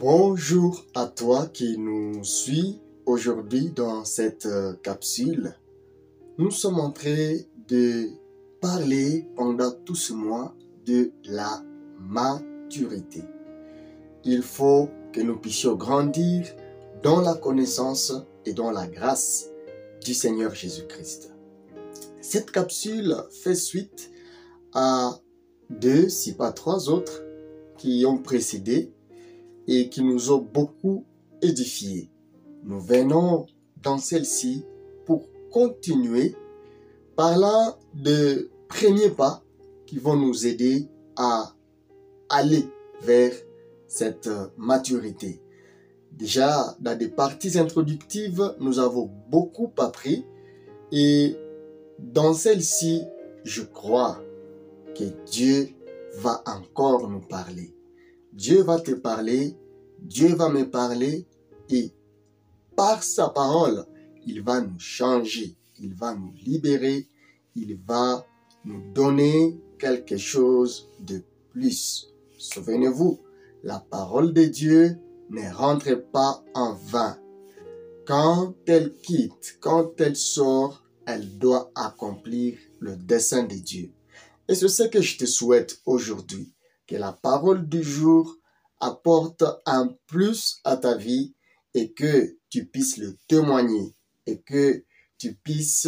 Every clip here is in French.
Bonjour à toi qui nous suis aujourd'hui dans cette capsule. Nous sommes en train de parler pendant tout ce mois de la maturité. Il faut que nous puissions grandir dans la connaissance et dans la grâce du Seigneur Jésus-Christ. Cette capsule fait suite à deux, si pas trois autres, qui ont précédé et qui nous ont beaucoup édifiés. Nous venons dans celle-ci pour continuer parlant de premiers pas qui vont nous aider à aller vers cette maturité. Déjà, dans des parties introductives, nous avons beaucoup appris et dans celle-ci, je crois que Dieu va encore nous parler. Dieu va te parler, Dieu va me parler et par sa parole, il va nous changer, il va nous libérer, il va nous donner quelque chose de plus. Souvenez-vous, la parole de Dieu ne rentre pas en vain. Quand elle quitte, quand elle sort, elle doit accomplir le dessein de Dieu. Et c'est ce que je te souhaite aujourd'hui. Que la parole du jour apporte un plus à ta vie et que tu puisses le témoigner et que tu puisses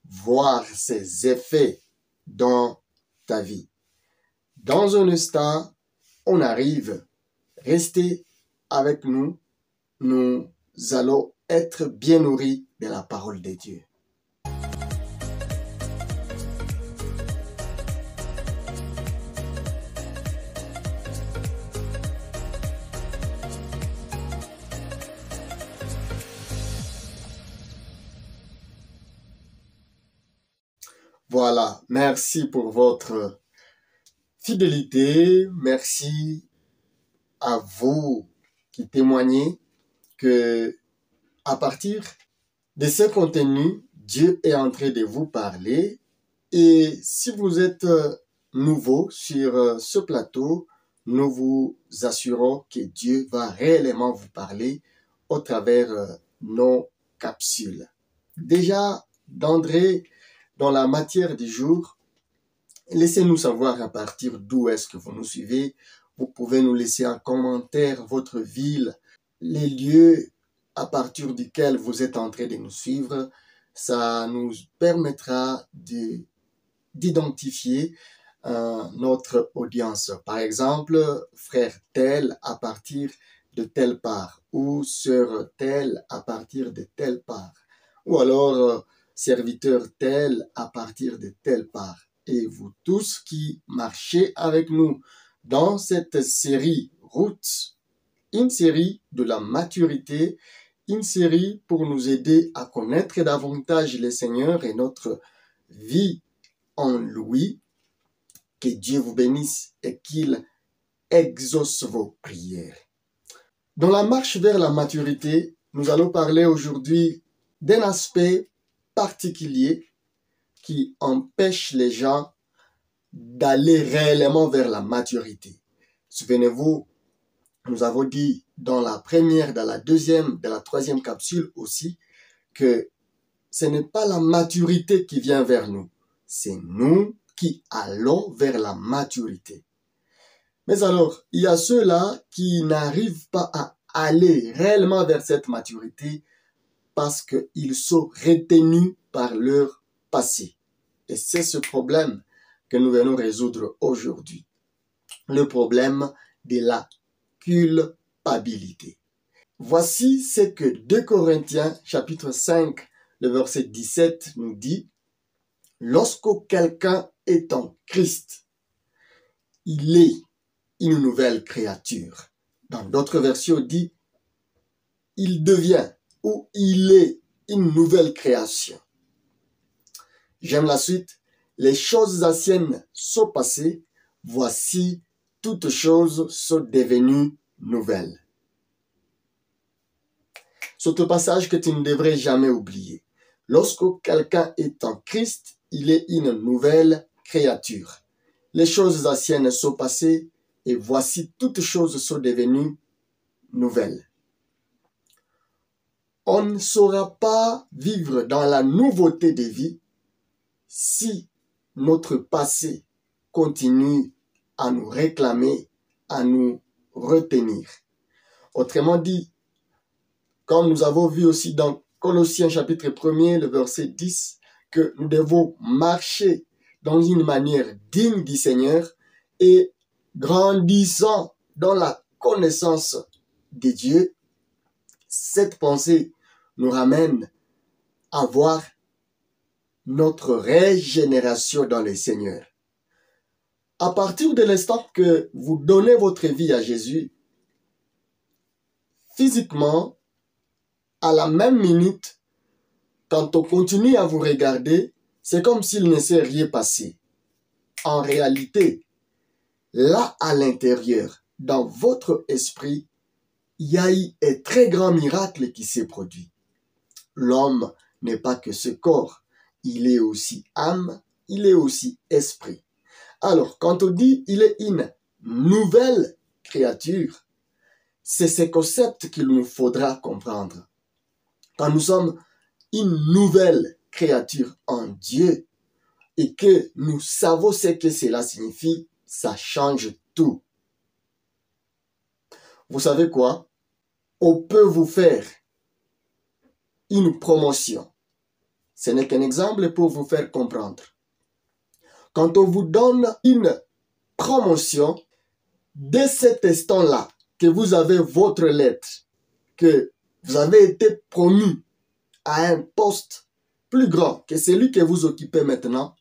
voir ses effets dans ta vie. Dans un instant, on arrive. Restez avec nous. Nous allons être bien nourris de la parole de Dieu. Voilà, merci pour votre fidélité. Merci à vous qui témoignez que à partir de ce contenu, Dieu est en train de vous parler. Et si vous êtes nouveau sur ce plateau, nous vous assurons que Dieu va réellement vous parler au travers nos capsules. Déjà, d'entrer dans la matière du jour, laissez-nous savoir à partir d'où est-ce que vous nous suivez. Vous pouvez nous laisser en commentaire votre ville, les lieux à partir duquel vous êtes en train de nous suivre. Ça nous permettra d'identifier notre audience. Par exemple, frère tel à partir de telle part ou sœur telle à partir de telle part. Ou alors serviteur tel à partir de telle part. Et vous tous qui marchez avec nous dans cette série Route, une série de la maturité, une série pour nous aider à connaître davantage le Seigneur et notre vie en lui. Que Dieu vous bénisse et qu'il exauce vos prières. Dans la marche vers la maturité, nous allons parler aujourd'hui d'un aspect particulier qui empêche les gens d'aller réellement vers la maturité. Souvenez-vous, nous avons dit dans la première, dans la deuxième, dans la troisième capsule aussi, que ce n'est pas la maturité qui vient vers nous, c'est nous qui allons vers la maturité. Mais alors, il y a ceux-là qui n'arrivent pas à aller réellement vers cette maturité parce qu'ils sont retenus par leur passé. Et c'est ce problème que nous venons résoudre aujourd'hui. Le problème de la culpabilité. Voici ce que 2 Corinthiens chapitre 5, le verset 17 nous dit. Lorsque quelqu'un est en Christ, il est une nouvelle créature. Dans d'autres versions, dit, il devient ou il est une nouvelle création. J'aime la suite. Les choses anciennes sont passées, voici toutes choses sont devenues nouvelles. C'est un passage que tu ne devrais jamais oublier. Lorsque quelqu'un est en Christ, il est une nouvelle créature. Les choses anciennes sont passées et voici toutes choses sont devenues nouvelle. On ne saura pas vivre dans la nouveauté de vie si notre passé continue à nous réclamer, à nous retenir. Autrement dit, comme nous avons vu aussi dans Colossiens chapitre 1er, le verset 10, que nous devons marcher dans une manière digne du Seigneur et grandissant dans la connaissance de Dieu. Cette pensée nous ramène à voir notre régénération dans le Seigneur. À partir de l'instant que vous donnez votre vie à Jésus, physiquement, à la même minute, quand on continue à vous regarder, c'est comme s'il ne s'est rien passé. En réalité, là à l'intérieur, dans votre esprit, il y a eu un très grand miracle qui s'est produit. L'homme n'est pas que ce corps, il est aussi âme, il est aussi esprit. Alors, quand on dit il est une nouvelle créature, c'est ce concept qu'il nous faudra comprendre. Quand nous sommes une nouvelle créature en Dieu et que nous savons ce que cela signifie, ça change tout. Vous savez quoi? On peut vous faire une promotion. Ce n'est qu'un exemple pour vous faire comprendre. Quand on vous donne une promotion, dès cet instant-là que vous avez votre lettre, que vous avez été promu à un poste plus grand que celui que vous occupez maintenant,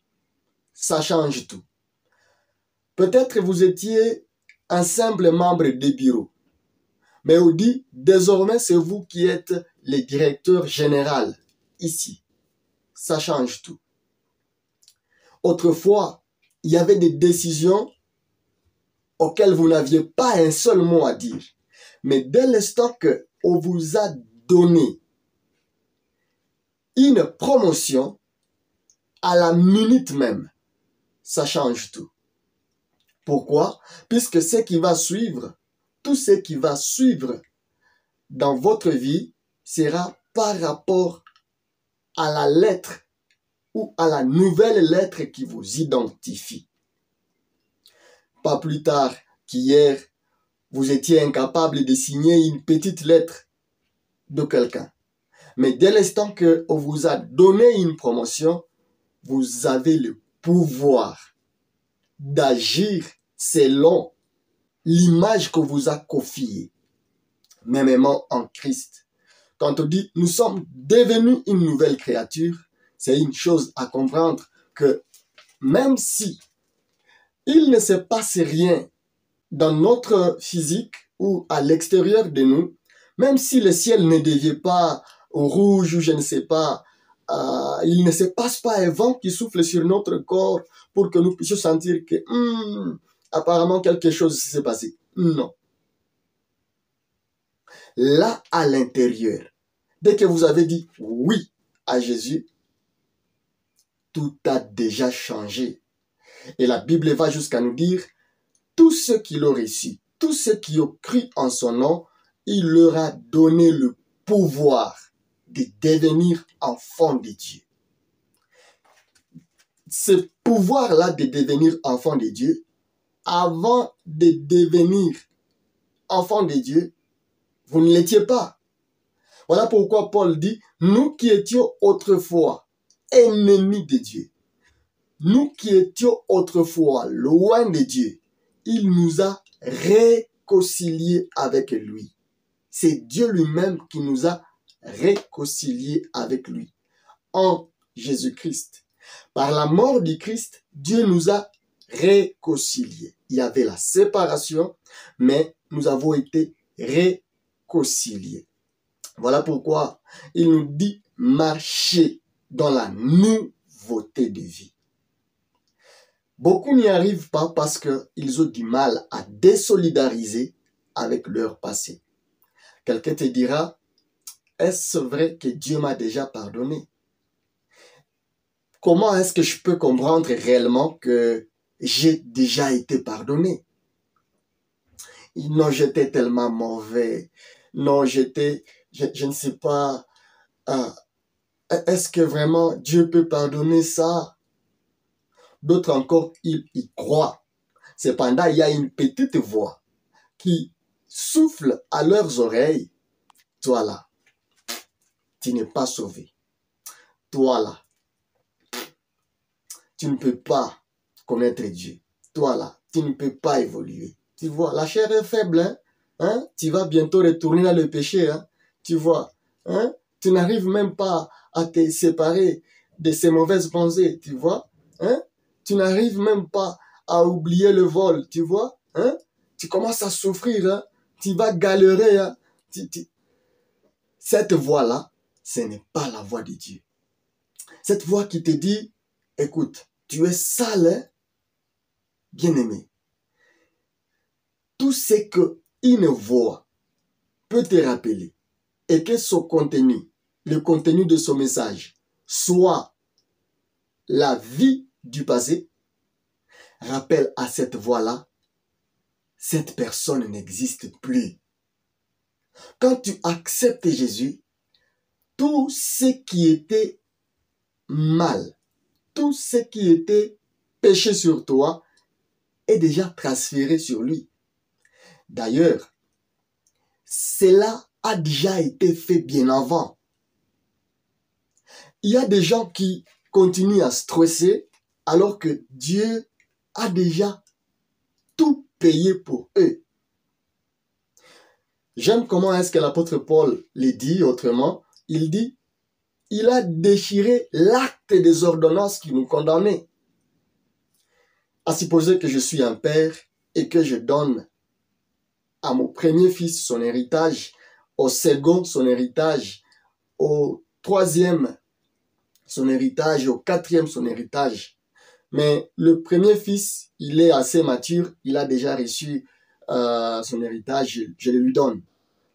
ça change tout. Peut-être vous étiez un simple membre des bureaux, mais on dit désormais c'est vous qui êtes le directeur général ici. Ça change tout. Autrefois, il y avait des décisions auxquelles vous n'aviez pas un seul mot à dire. Mais dès l'instant qu'on vous a donné une promotion, à la minute même, ça change tout. Pourquoi? Puisque ce qui va suivre, tout ce qui va suivre dans votre vie sera par rapport à la lettre ou à la nouvelle lettre qui vous identifie. Pas plus tard qu'hier, vous étiez incapable de signer une petite lettre de quelqu'un. Mais dès l'instant qu'on vous a donné une promotion, vous avez le pouvoir d'agir selon l'image qu'on vous a confiée, mêmement en Christ. Quand on dit nous sommes devenus une nouvelle créature, c'est une chose à comprendre que même si il ne se passe rien dans notre physique ou à l'extérieur de nous, même si le ciel ne devient pas au rouge ou je ne sais pas, il ne se passe pas un vent qui souffle sur notre corps pour que nous puissions sentir que apparemment quelque chose s'est passé. Non. Là à l'intérieur, dès que vous avez dit oui à Jésus, tout a déjà changé. Et la Bible va jusqu'à nous dire, tous ceux qui l'ont reçu, tous ceux qui ont cru en son nom, il leur a donné le pouvoir de devenir enfants de Dieu. Ce pouvoir-là de devenir enfant de Dieu, avant de devenir enfant de Dieu, vous ne l'étiez pas. Voilà pourquoi Paul dit, nous qui étions autrefois ennemis de Dieu, nous qui étions autrefois loin de Dieu, il nous a réconciliés avec lui. C'est Dieu lui-même qui nous a réconciliés avec lui en Jésus-Christ. Par la mort du Christ, Dieu nous a réconciliés. Il y avait la séparation, mais nous avons été réconciliés. Voilà pourquoi il nous dit marcher dans la nouveauté de vie. Beaucoup n'y arrivent pas parce qu'ils ont du mal à désolidariser avec leur passé. Quelqu'un te dira, est-ce vrai que Dieu m'a déjà pardonné? Comment est-ce que je peux comprendre réellement que j'ai déjà été pardonné? Non, j'étais tellement mauvais. Non, je ne sais pas. euh, Est-ce que vraiment Dieu peut pardonner ça? D'autres encore, ils y croient. Cependant, il y a une petite voix qui souffle à leurs oreilles. Toi là, tu n'es pas sauvé. Toi là, tu ne peux pas connaître Dieu. Toi là, tu ne peux pas évoluer. Tu vois, la chair est faible, hein? Hein? Tu vas bientôt retourner dans le péché, hein? Tu vois, hein? Tu n'arrives même pas à te séparer de ces mauvaises pensées, tu vois, hein? Tu n'arrives même pas à oublier le vol, tu vois, hein? Tu commences à souffrir, hein? Tu vas galérer, hein? Cette voix-là, ce n'est pas la voix de Dieu. Cette voix qui te dit, écoute, tu es sale, hein? Bien-aimé. Tout ce qu'une voix peut te rappeler et que son contenu, le contenu de son message, soit la vie du passé, rappelle à cette voix-là, cette personne n'existe plus. Quand tu acceptes Jésus, tout ce qui était mal, tout ce qui était péché sur toi est déjà transféré sur lui. D'ailleurs, cela a déjà été fait bien avant. Il y a des gens qui continuent à stresser alors que Dieu a déjà tout payé pour eux. J'aime comment est-ce que l'apôtre Paul le dit autrement. Il dit, il a déchiré l'acte des ordonnances qui nous condamnaient. À supposer que je suis un père et que je donne à mon premier fils son héritage, au second son héritage, au troisième son héritage, au quatrième son héritage. Mais le premier fils, il est assez mature, il a déjà reçu son héritage, je le lui donne.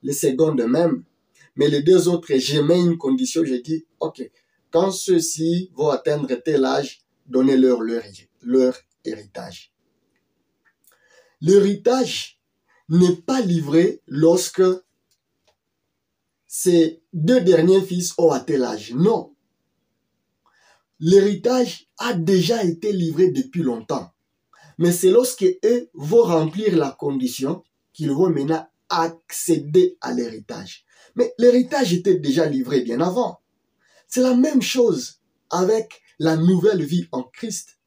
Le second de même. Mais les deux autres, je mets une condition, je dis, ok, quand ceux-ci vont atteindre tel âge, donnez-leur leur héritage. L'héritage n'est pas livré lorsque ces deux derniers fils ont atteint l'âge. Non. L'héritage a déjà été livré depuis longtemps. Mais c'est lorsque eux vont remplir la condition qu'ils vont maintenant accéder à l'héritage. Mais l'héritage était déjà livré bien avant. C'est la même chose avec la nouvelle vie en Christ.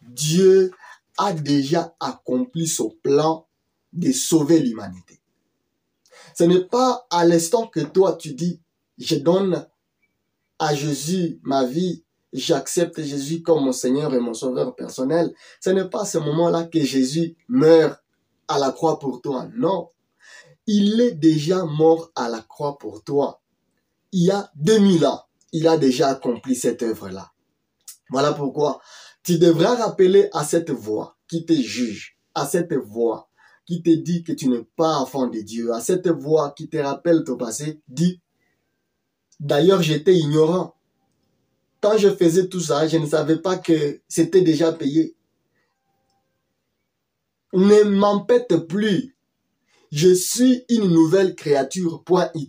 Dieu a déjà accompli son plan de sauver l'humanité. Ce n'est pas à l'instant que toi tu dis, je donne à Jésus ma vie, j'accepte Jésus comme mon Seigneur et mon Sauveur personnel. Ce n'est pas à ce moment-là que Jésus meurt à la croix pour toi. Non. Il est déjà mort à la croix pour toi. Il y a 2000 ans, il a déjà accompli cette œuvre-là. Voilà pourquoi tu devras rappeler à cette voix qui te juge, à cette voix qui te dit que tu n'es pas enfant de Dieu, à cette voix qui te rappelle ton passé, dis, d'ailleurs j'étais ignorant. Quand je faisais tout ça, je ne savais pas que c'était déjà payé. Ne m'empête plus. Je suis une nouvelle créature, point y.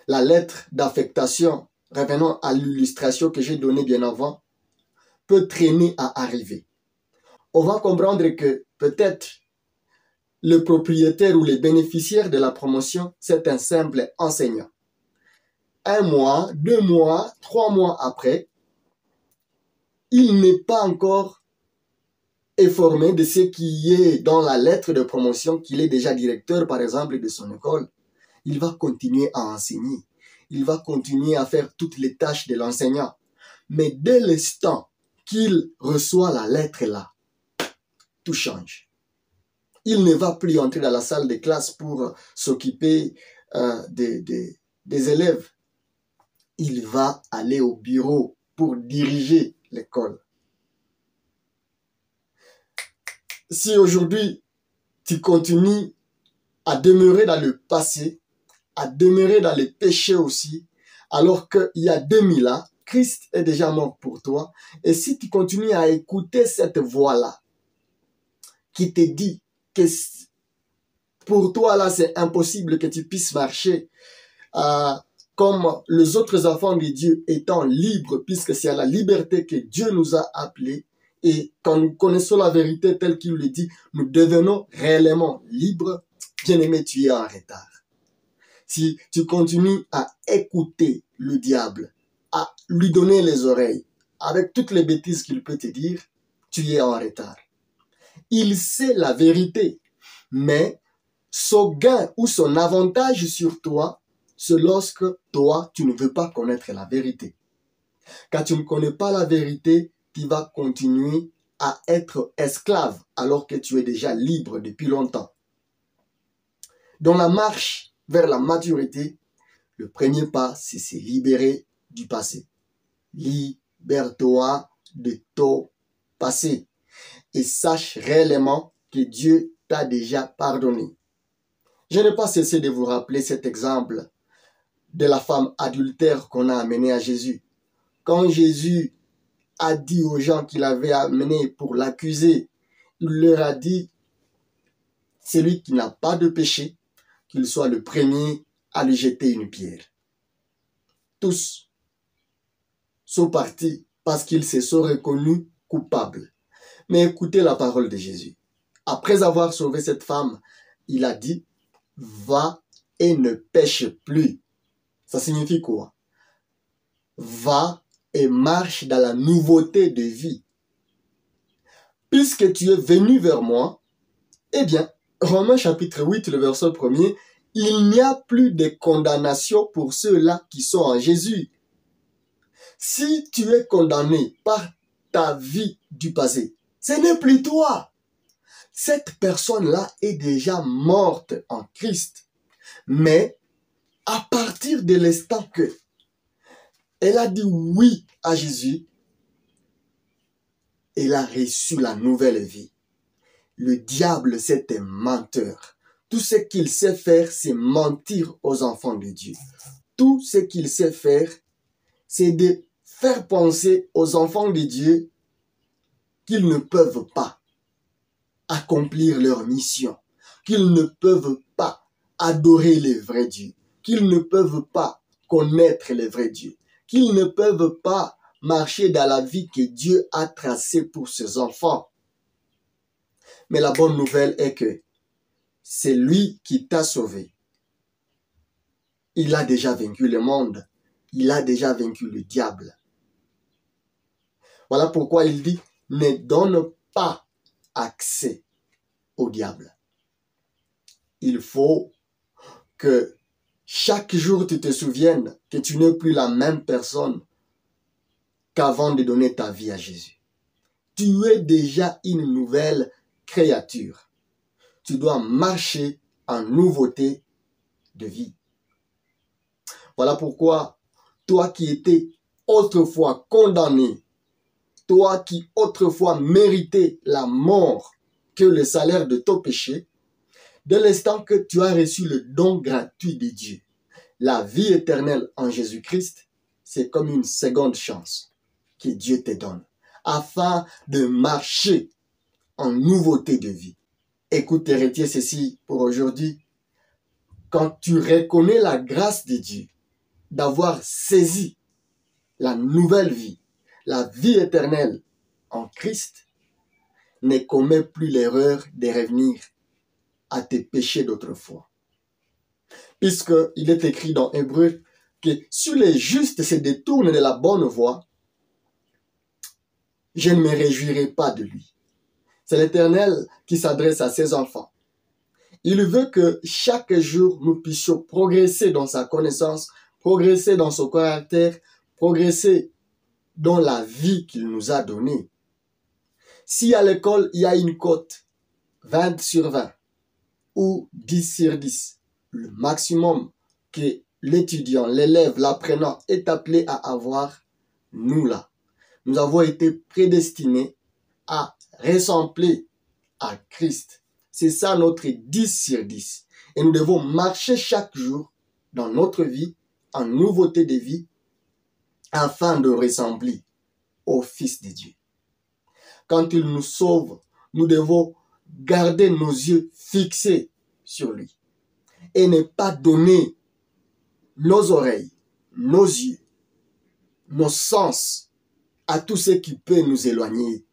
La lettre d'affectation, revenons à l'illustration que j'ai donnée bien avant, peut traîner à arriver. On va comprendre que peut-être le propriétaire ou les bénéficiaires de la promotion, c'est un simple enseignant. 1 mois, 2 mois, 3 mois après, il n'est pas encore informé de ce qui est dans la lettre de promotion, qu'il est déjà directeur, par exemple, de son école. Il va continuer à enseigner. Il va continuer à faire toutes les tâches de l'enseignant. Mais dès l'instant qu'il reçoit la lettre là, tout change. Il ne va plus entrer dans la salle de classe pour s'occuper des élèves. Il va aller au bureau pour diriger l'école. Si aujourd'hui, tu continues à demeurer dans le passé, à demeurer dans les péchés aussi, alors qu'il y a 2000 ans, Christ est déjà mort pour toi. Et si tu continues à écouter cette voix-là, qui te dit que pour toi, là, c'est impossible que tu puisses marcher comme les autres enfants de Dieu étant libres, puisque c'est à la liberté que Dieu nous a appelés. Et quand nous connaissons la vérité telle qu'il le dit, nous devenons réellement libres. Bien-aimé, tu es en retard. Si tu continues à écouter le diable, à lui donner les oreilles, avec toutes les bêtises qu'il peut te dire, tu es en retard. Il sait la vérité, mais son gain ou son avantage sur toi, c'est lorsque toi, tu ne veux pas connaître la vérité. Quand tu ne connais pas la vérité, tu vas continuer à être esclave alors que tu es déjà libre depuis longtemps. Dans la marche vers la maturité, le premier pas, c'est se libérer du passé. Libère-toi de ton passé et sache réellement que Dieu t'a déjà pardonné. Je n'ai pas cessé de vous rappeler cet exemple de la femme adultère qu'on a amenée à Jésus. Quand Jésus a dit aux gens qu'il avait amenés pour l'accuser, il leur a dit, celui qui n'a pas de péché, qu'il soit le premier à lui jeter une pierre. Tous sont partis parce qu'ils se sont reconnus coupables. Mais écoutez la parole de Jésus. Après avoir sauvé cette femme, il a dit, va et ne pêche plus. Ça signifie quoi? Va et marche dans la nouveauté de vie. Puisque tu es venu vers moi, eh bien, Romains chapitre 8, le verset 1er, il n'y a plus de condamnation pour ceux-là qui sont en Jésus. Si tu es condamné par ta vie du passé, ce n'est plus toi. Cette personne-là est déjà morte en Christ. Mais à partir de l'instant que elle a dit oui à Jésus, elle a reçu la nouvelle vie. Le diable, c'est un menteur. Tout ce qu'il sait faire, c'est mentir aux enfants de Dieu. Tout ce qu'il sait faire, c'est de faire penser aux enfants de Dieu qu'ils ne peuvent pas accomplir leur mission, qu'ils ne peuvent pas adorer les vrais dieux, qu'ils ne peuvent pas connaître les vrais dieux, qu'ils ne peuvent pas marcher dans la vie que Dieu a tracée pour ses enfants. Mais la bonne nouvelle est que c'est lui qui t'a sauvé. Il a déjà vaincu le monde. Il a déjà vaincu le diable. Voilà pourquoi il dit, ne donne pas accès au diable. Il faut que chaque jour tu te souviennes que tu n'es plus la même personne qu'avant de donner ta vie à Jésus. Tu es déjà une nouvelle créature. Tu dois marcher en nouveauté de vie. Voilà pourquoi toi qui étais autrefois condamné, toi qui autrefois méritais la mort que le salaire de ton péché, dès l'instant que tu as reçu le don gratuit de Dieu, la vie éternelle en Jésus-Christ, c'est comme une seconde chance que Dieu te donne afin de marcher en nouveauté de vie. Écoute et retiens ceci pour aujourd'hui. Quand tu reconnais la grâce de Dieu d'avoir saisi la nouvelle vie, la vie éternelle en Christ, ne commets plus l'erreur de revenir à tes péchés d'autrefois. Puisqu'il est écrit dans Hébreux que si les justes se détournent de la bonne voie, je ne me réjouirai pas de lui. C'est l'Éternel qui s'adresse à ses enfants. Il veut que chaque jour nous puissions progresser dans sa connaissance, progresser dans son caractère, progresser dans la vie qu'il nous a donnée. Si à l'école, il y a une cote 20 sur 20 ou 10 sur 10, le maximum que l'étudiant, l'élève, l'apprenant est appelé à avoir, nous là, nous avons été prédestinés à ressembler à Christ. C'est ça notre 10 sur 10. Et nous devons marcher chaque jour dans notre vie, en nouveauté de vie, afin de ressembler au Fils de Dieu. Quand il nous sauve, nous devons garder nos yeux fixés sur lui et ne pas donner nos oreilles, nos yeux, nos sens à tout ce qui peut nous éloigner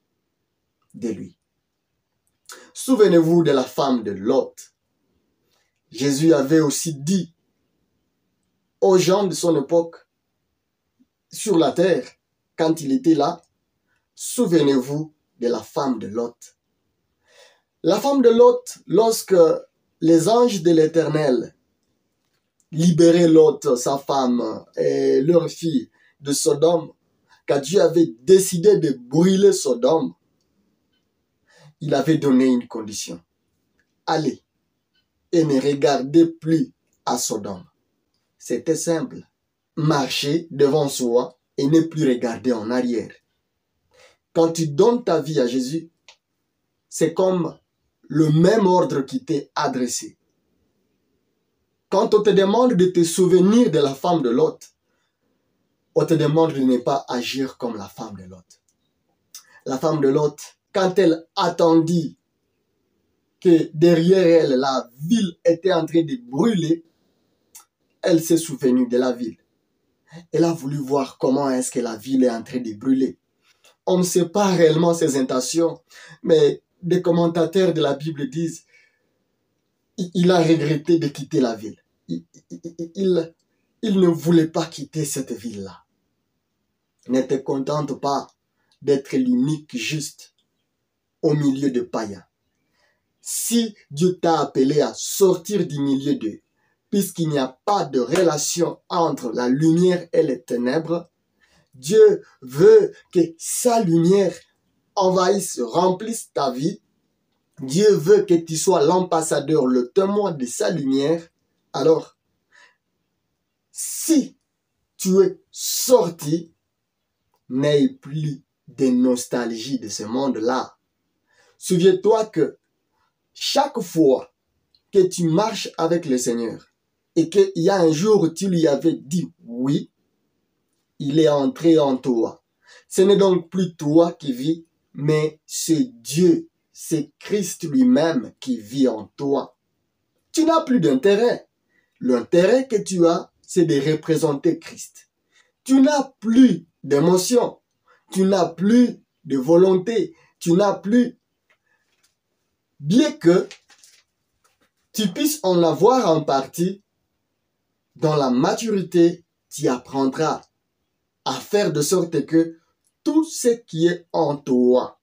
de lui. Souvenez-vous de la femme de Lot. Jésus avait aussi dit aux gens de son époque sur la terre, quand il était là, souvenez-vous de la femme de Lot. La femme de Lot, lorsque les anges de l'Éternel libéraient Lot, sa femme et leur fille de Sodome, quand Dieu avait décidé de brûler Sodome, il avait donné une condition. Allez et ne regardez plus à Sodome. C'était simple. Marcher devant soi et ne plus regarder en arrière. Quand tu donnes ta vie à Jésus, c'est comme le même ordre qui t'est adressé. Quand on te demande de te souvenir de la femme de Lot, on te demande de ne pas agir comme la femme de Lot. La femme de Lot, quand elle attendit que derrière elle, la ville était en train de brûler, elle s'est souvenue de la ville. Elle a voulu voir comment est-ce que la ville est en train de brûler. On ne sait pas réellement ses intentions, mais des commentateurs de la Bible disent il a regretté de quitter la ville. Il ne voulait pas quitter cette ville-là. Ne te contente pas d'être l'unique juste au milieu de païens. Si Dieu t'a appelé à sortir du milieu d'eux, puisqu'il n'y a pas de relation entre la lumière et les ténèbres, Dieu veut que sa lumière envahisse, remplisse ta vie. Dieu veut que tu sois l'ambassadeur, le témoin de sa lumière. Alors, si tu es sorti, n'aie plus de nostalgie de ce monde-là. Souviens-toi que chaque fois que tu marches avec le Seigneur et qu'il y a un jour où tu lui avais dit oui, il est entré en toi. Ce n'est donc plus toi qui vis, mais c'est Dieu, c'est Christ lui-même qui vit en toi. Tu n'as plus d'intérêt. L'intérêt que tu as, c'est de représenter Christ. Tu n'as plus d'émotion, tu n'as plus de volonté, tu n'as plus... Bien que tu puisses en avoir en partie, dans la maturité, tu apprendras à faire de sorte que tout ce qui est en toi,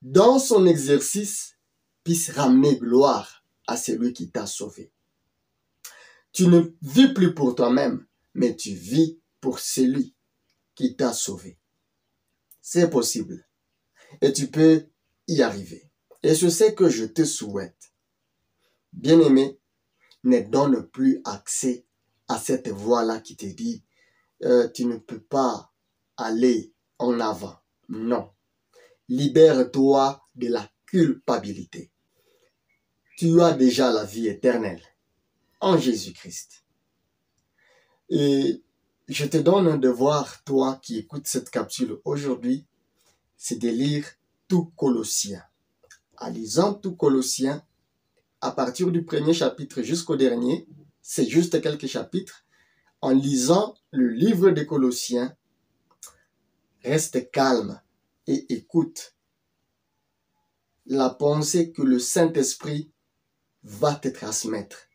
dans son exercice, puisse ramener gloire à celui qui t'a sauvé. Tu ne vis plus pour toi-même, mais tu vis pour celui qui t'a sauvé. C'est possible. Et tu peux y arriver. Et je sais que je te souhaite. Bien-aimé, ne donne plus accès à cette voie-là qui te dit tu ne peux pas aller en avant. Non. Libère-toi de la culpabilité. Tu as déjà la vie éternelle en Jésus-Christ. Et je te donne un devoir, toi qui écoutes cette capsule aujourd'hui, c'est de lire tout Colossiens. En lisant tout Colossiens, à partir du premier chapitre jusqu'au dernier, c'est juste quelques chapitres, en lisant le livre des Colossiens, reste calme et écoute la pensée que le Saint-Esprit va te transmettre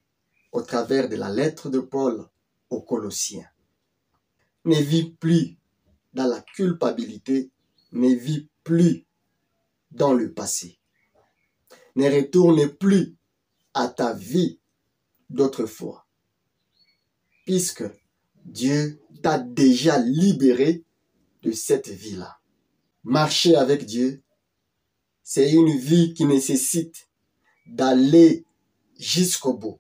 au travers de la lettre de Paul aux Colossiens. Ne vis plus dans la culpabilité, ne vis plus dans le passé. Ne retourne plus à ta vie d'autrefois, puisque Dieu t'a déjà libéré de cette vie-là. Marcher avec Dieu, c'est une vie qui nécessite d'aller jusqu'au bout.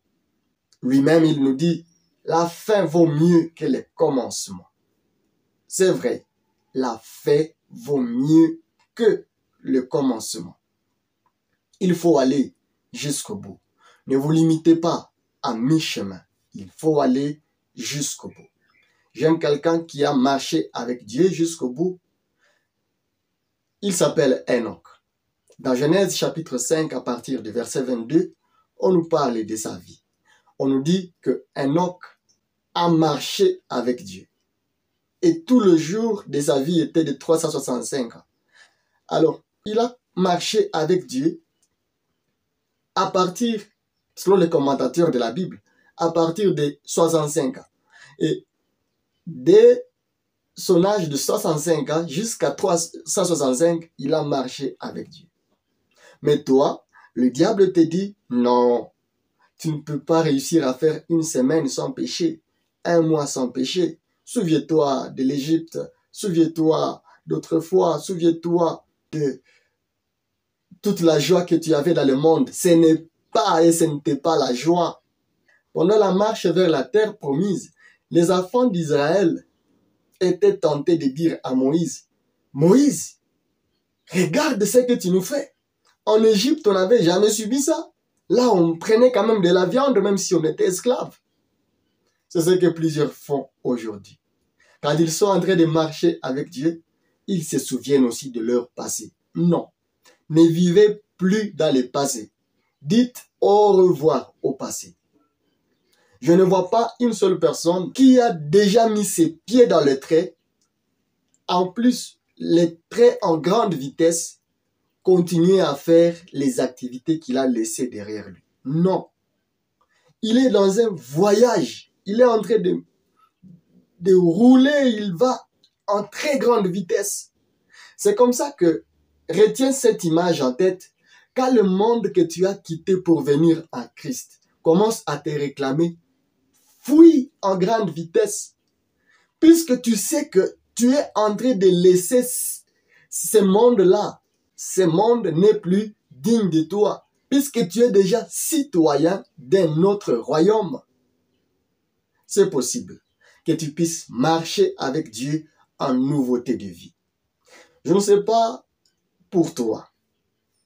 Lui-même, il nous dit, la fin vaut mieux que le commencement. C'est vrai, la fin vaut mieux que le commencement. Il faut aller jusqu'au bout. Ne vous limitez pas à mi-chemin. Il faut aller jusqu'au bout. J'aime quelqu'un qui a marché avec Dieu jusqu'au bout. Il s'appelle Enoch. Dans Genèse chapitre 5, à partir du verset 22, on nous parle de sa vie. On nous dit que Enoch a marché avec Dieu. Et tout le jour de sa vie était de 365 ans. Alors, il a marché avec Dieu à partir, selon les commentateurs de la Bible, à partir de 65 ans. Et dès son âge de 65 ans jusqu'à 365, il a marché avec Dieu. Mais toi, le diable te dit, non, tu ne peux pas réussir à faire une semaine sans péché, un mois sans péché. Souviens-toi de l'Égypte, souviens-toi d'autrefois, souviens-toi de toute la joie que tu avais dans le monde. Ce n'est pas et ce n'était pas la joie. Pendant la marche vers la terre promise, les enfants d'Israël étaient tentés de dire à Moïse, Moïse, regarde ce que tu nous fais. En Égypte, on n'avait jamais subi ça. Là, on prenait quand même de la viande, même si on était esclave. C'est ce que plusieurs font aujourd'hui. Quand ils sont en train de marcher avec Dieu, ils se souviennent aussi de leur passé. Non, ne vivez plus dans le passé. Dites au revoir au passé. Je ne vois pas une seule personne qui a déjà mis ses pieds dans le trait. En plus, les traits en grande vitesse, continuer à faire les activités qu'il a laissées derrière lui. Non. Il est dans un voyage. Il est en train de rouler. Il va en très grande vitesse. C'est comme ça que retiens cette image en tête. Quand le monde que tu as quitté pour venir à Christ commence à te réclamer, fuis en grande vitesse. Puisque tu sais que tu es en train de laisser ce monde-là. Ce monde n'est plus digne de toi, puisque tu es déjà citoyen d'un autre royaume. C'est possible que tu puisses marcher avec Dieu en nouveauté de vie. Je ne sais pas pour toi,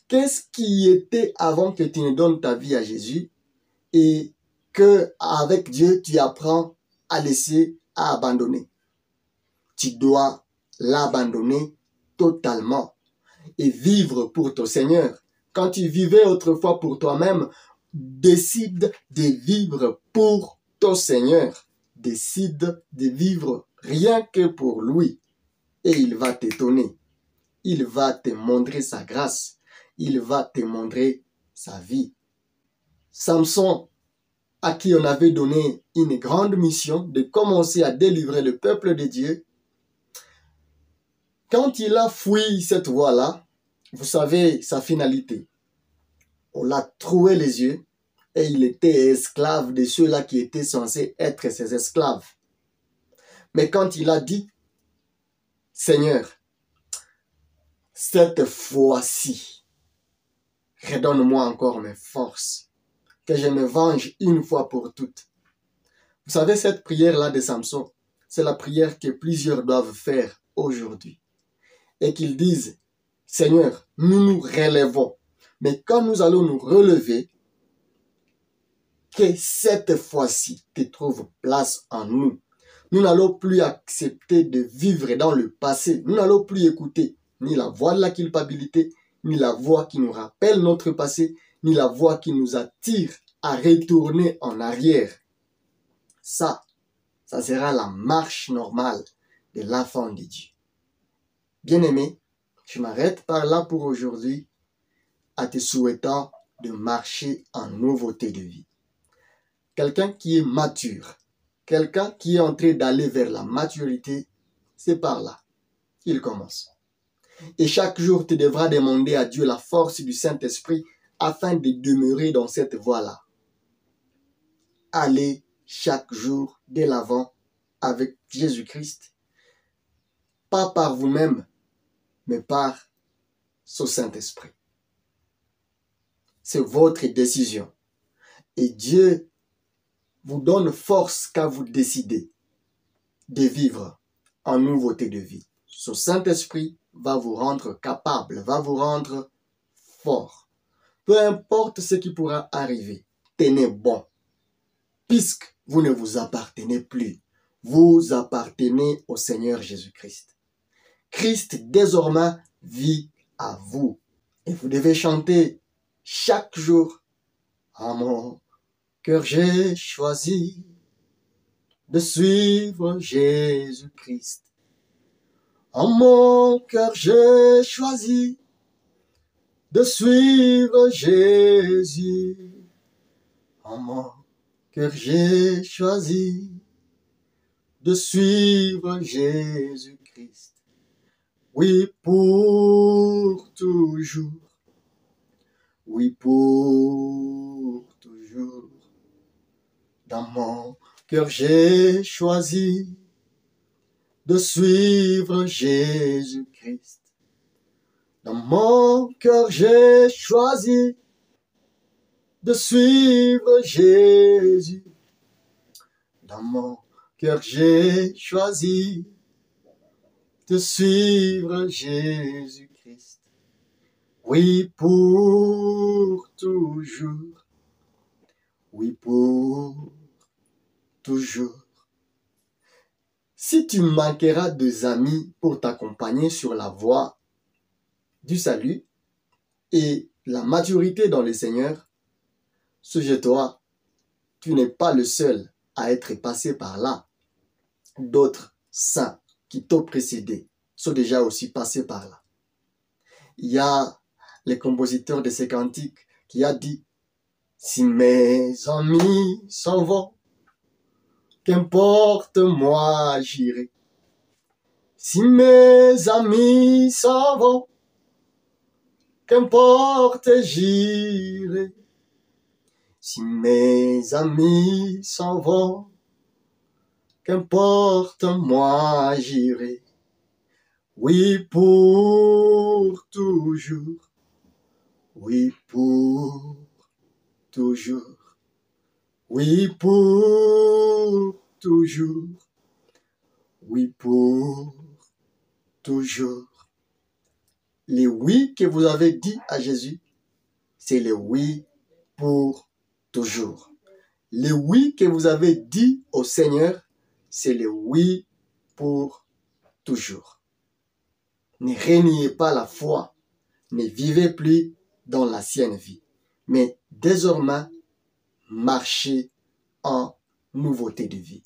qu'est-ce qui était avant que tu ne donnes ta vie à Jésus et que avec Dieu tu apprends à laisser, à abandonner. Tu dois l'abandonner totalement et vivre pour ton Seigneur. Quand tu vivais autrefois pour toi-même, décide de vivre pour ton Seigneur. Décide de vivre rien que pour lui. Et il va t'étonner. Il va te montrer sa grâce. Il va te montrer sa vie. Samson, à qui on avait donné une grande mission de commencer à délivrer le peuple de Dieu, quand il a fui cette voie-là, vous savez sa finalité. On l'a troué les yeux et il était esclave de ceux-là qui étaient censés être ses esclaves. Mais quand il a dit, Seigneur, cette fois-ci, redonne-moi encore mes forces, que je me venge une fois pour toutes. Vous savez, cette prière-là de Samson, c'est la prière que plusieurs doivent faire aujourd'hui. Et qu'ils disent, Seigneur, nous nous relevons. Mais quand nous allons nous relever, que cette fois-ci te trouve place en nous. Nous n'allons plus accepter de vivre dans le passé. Nous n'allons plus écouter ni la voix de la culpabilité, ni la voix qui nous rappelle notre passé, ni la voix qui nous attire à retourner en arrière. Ça sera la marche normale de l'enfant de Dieu. Bien-aimé, je m'arrête par là pour aujourd'hui en te souhaitant de marcher en nouveauté de vie. Quelqu'un qui est mature, quelqu'un qui est en train d'aller vers la maturité, c'est par là qu'il commence. Et chaque jour, tu devras demander à Dieu la force du Saint-Esprit afin de demeurer dans cette voie-là. Allez chaque jour de l'avant avec Jésus-Christ, pas par vous-même, mais par son Saint-Esprit. C'est votre décision. Et Dieu vous donne force quand vous décidez de vivre en nouveauté de vie. Son Saint-Esprit va vous rendre capable, va vous rendre fort. Peu importe ce qui pourra arriver, tenez bon. Puisque vous ne vous appartenez plus, vous appartenez au Seigneur Jésus-Christ. Christ désormais vit à vous. Et vous devez chanter chaque jour. En mon cœur, j'ai choisi de suivre Jésus-Christ. En mon cœur, j'ai choisi de suivre Jésus. En mon cœur, j'ai choisi de suivre Jésus-Christ. Oui, pour toujours. Oui, pour toujours. Dans mon cœur, j'ai choisi de suivre Jésus-Christ. Dans mon cœur, j'ai choisi de suivre Jésus. Dans mon cœur, j'ai choisi de suivre Jésus-Christ. Oui, pour toujours. Oui, pour toujours. Si tu manqueras de amis pour t'accompagner sur la voie du salut et la maturité dans le Seigneur, souviens-toi, tu n'es pas le seul à être passé par là. D'autres saints qui t'ont précédé sont déjà aussi passés par là. Il y a le compositeur de ces cantiques qui a dit « Si mes amis s'en vont, qu'importe moi j'irai. Si mes amis s'en vont, qu'importe j'irai. Si mes amis s'en vont, qu'importe moi j'irai. Oui, pour toujours. Oui, pour toujours. Oui, pour toujours. Oui, pour toujours. Les oui que vous avez dit à Jésus, c'est les oui pour toujours. Les oui que vous avez dit au Seigneur, c'est les oui pour toujours. Ne reniez pas la foi, ne vivez plus dans l'ancienne vie, mais désormais, marchez en nouveauté de vie.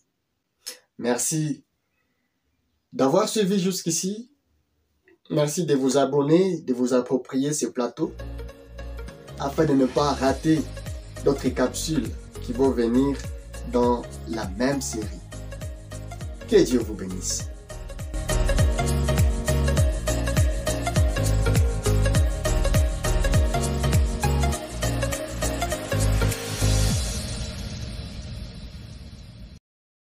Merci d'avoir suivi jusqu'ici. Merci de vous abonner, de vous approprier ce plateau afin de ne pas rater d'autres capsules qui vont venir dans la même série. Que Dieu vous bénisse.